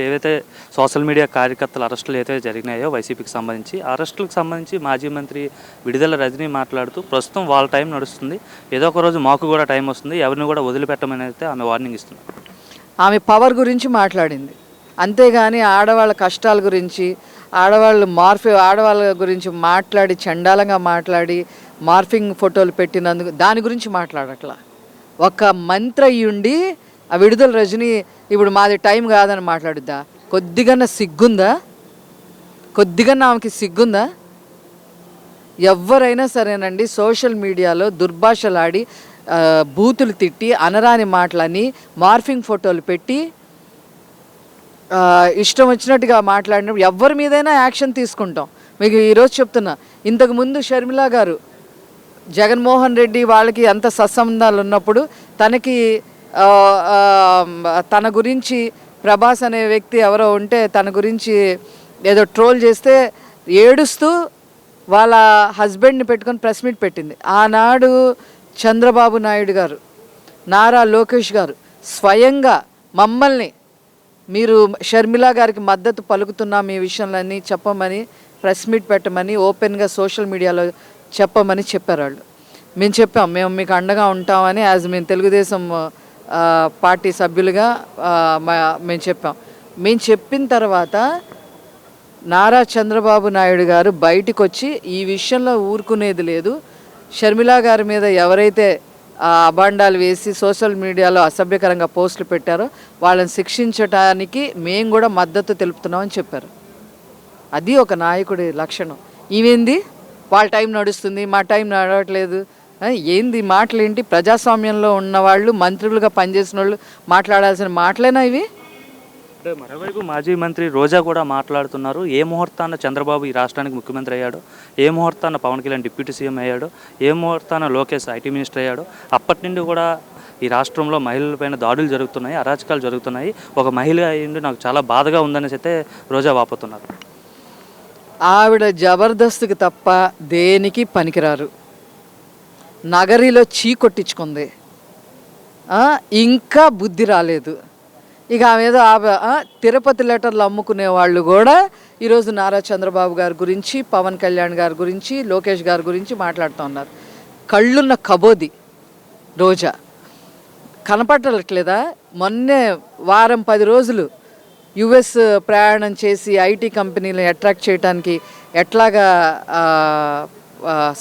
ఏవైతే social media కార్యకర్తల అరెస్టులు ఏవైతే జరిగినాయో వైసీపీకి సంబంధించి అరెస్టులకు సంబంధించి మాజీ మంత్రి విడుదల రజనీ మాట్లాడుతూ ప్రస్తుతం వాళ్ళ టైం నడుస్తుంది, ఏదో ఒక రోజు మాకు కూడా టైం వస్తుంది, ఎవరిని కూడా వదిలిపెట్టమని అయితే ఆమె వార్నింగ్ ఇస్తుంది. ఆమె పవర్ గురించి మాట్లాడింది, అంతేగాని ఆడవాళ్ళ కష్టాల గురించి ఆడవాళ్ళ గురించి మాట్లాడి చండాలంగా మాట్లాడి మార్ఫింగ్ ఫోటోలు పెట్టినందుకు దాని గురించి మాట్లాడట్లా. ఒక మంత్రి అయ్యుండి ఆ విడుదల రజని ఇప్పుడు మాది టైం కాదని మాట్లాడుద్దా? కొద్దిగా సిగ్గుందా? ఆమెకి సిగ్గుందా? ఎవరైనా సరేనండి సోషల్ మీడియాలో దుర్భాషలాడి బూతులు తిట్టి అనరాని మాటలని మార్ఫింగ్ ఫోటోలు పెట్టి ఇష్టం వచ్చినట్టుగా మాట్లాడినప్పుడు ఎవరి మీదైనా యాక్షన్ తీసుకుంటాం. మీకు ఈరోజు చెప్తున్నా, ఇంతకుముందు షర్మిల గారు జగన్మోహన్ రెడ్డి వాళ్ళకి అంత సత్సంబంధాలు ఉన్నప్పుడు తన గురించి ప్రభాస్ అనే వ్యక్తి ఎవరో ఉంటే తన గురించి ఏదో ట్రోల్ చేస్తే ఏడుస్తూ వాళ్ళ హస్బెండ్ని పెట్టుకొని ప్రెస్ మీట్ పెట్టింది. ఆనాడు చంద్రబాబు నాయుడు గారు, నారా లోకేష్ గారు స్వయంగా మమ్మల్ని మీరు షర్మిల గారికి మద్దతు పలుకుతున్నాం ఈ విషయంలోని చెప్పమని ప్రెస్ మీట్ పెట్టమని ఓపెన్గా సోషల్ మీడియాలో చెప్పమని చెప్పారు వాళ్ళు. మేము చెప్పాం, మేము మీకు అండగా ఉంటామని మేము తెలుగుదేశం పార్టీ సభ్యులుగా మేము చెప్పాం. మేము చెప్పిన తర్వాత నారా చంద్రబాబు నాయుడు గారు బయటకు వచ్చి ఈ విషయంలో ఊరుకునేది లేదు, షర్మిల గారి మీద ఎవరైతే అబాండాలు వేసి సోషల్ మీడియాలో అసభ్యకరంగా పోస్టులు పెట్టారో వాళ్ళని శిక్షించడానికి మేము కూడా మద్దతు తెలుపుతున్నామని చెప్పారు. అది ఒక నాయకుడి లక్షణం. ఇవేంది వాళ్ళ టైం నడుస్తుంది మా టైం నడవట్లేదు, ఏంది మాటలేంటి? ప్రజాస్వామ్యంలో ఉన్నవాళ్ళు మంత్రులుగా పనిచేసిన వాళ్ళు మాట్లాడాల్సిన మాటలేనా ఇవి? అంటే మరోవైపు మాజీ మంత్రి రోజా కూడా మాట్లాడుతున్నారు, ఏ ముహూర్తాన చంద్రబాబు ఈ రాష్ట్రానికి ముఖ్యమంత్రి అయ్యాడు, ఏ ముహూర్తాన పవన్ కళ్యాణ్ డిప్యూటీ సీఎం అయ్యాడు, ఏ ముహూర్తాన లోకేష్ ఐటీ మినిస్టర్ అయ్యాడు, అప్పటి నుండి కూడా ఈ రాష్ట్రంలో మహిళలపైన దాడులు జరుగుతున్నాయి, అరాచకాలు జరుగుతున్నాయి, ఒక మహిళ అయ్యింది నాకు చాలా బాధగా ఉందనేసి అయితే రోజా వాపోతున్నారు. ఆవిడ జబర్దస్త్కి తప్ప దేనికి పనికిరారు. నగరిలో కొట్టించుకుంది, ఇంకా బుద్ధి రాలేదు. ఇక ఆమె ఏదో తిరుపతి లెటర్లు అమ్ముకునే వాళ్ళు కూడా ఈరోజు నారా చంద్రబాబు గారి గురించి, పవన్ కళ్యాణ్ గారి గురించి, లోకేష్ గారి గురించి మాట్లాడుతూ ఉన్నారు. కళ్ళున్న కబోది రోజా కనపడట్లేదా? మొన్నే వారం 10 రోజులు యుఎస్ ప్రయాణం చేసి ఐటీ కంపెనీలను అట్రాక్ట్ చేయడానికి ఎట్లాగా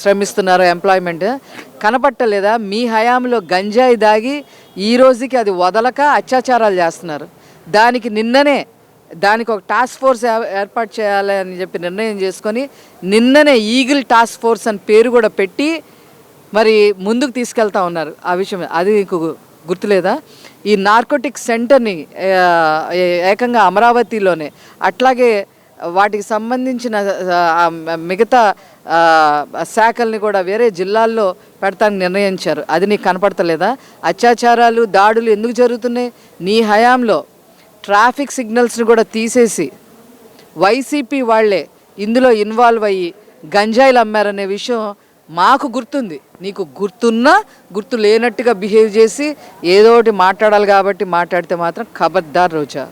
శ్రమిస్తున్నారో ఎంప్లాయ్మెంట్ కనపట్టలేదా? మీ హయాంలో గంజాయి దాగి ఈ రోజుకి అది వదలక అత్యాచారాలు చేస్తున్నారు. దానికి ఒక టాస్క్ ఫోర్స్ ఏర్పాటు చేయాలి అని చెప్పి నిర్ణయం చేసుకొని నిన్ననే ఈగిల్ టాస్క్ ఫోర్స్ అని పేరు కూడా పెట్టి మరి ముందుకు తీసుకెళ్తా ఉన్నారు. ఆ విషయం అది మీకు గుర్తులేదా? ఈ నార్కోటిక్ సెంటర్ని ఏకంగా అమరావతిలోనే, అట్లాగే వాటికి సంబంధించిన మిగతా శాఖల్ని కూడా వేరే జిల్లాల్లో పెడతానికి నిర్ణయించారు. అది నీకు కనపడతలేదా? అత్యాచారాలు దాడులు ఎందుకు జరుగుతున్నాయి? నీ హయాంలో ట్రాఫిక్ సిగ్నల్స్ని కూడా తీసేసి వైసీపీ వాళ్ళే ఇందులో ఇన్వాల్వ్ అయ్యి గంజాయిలు అమ్మారనే విషయం మాకు గుర్తుంది. నీకు గుర్తున్నా గుర్తు లేనట్టుగా బిహేవ్ చేసి ఏదో ఒకటి మాట్లాడాలి కాబట్టి మాట్లాడితే మాత్రం ఖబర్దార్ రోజా.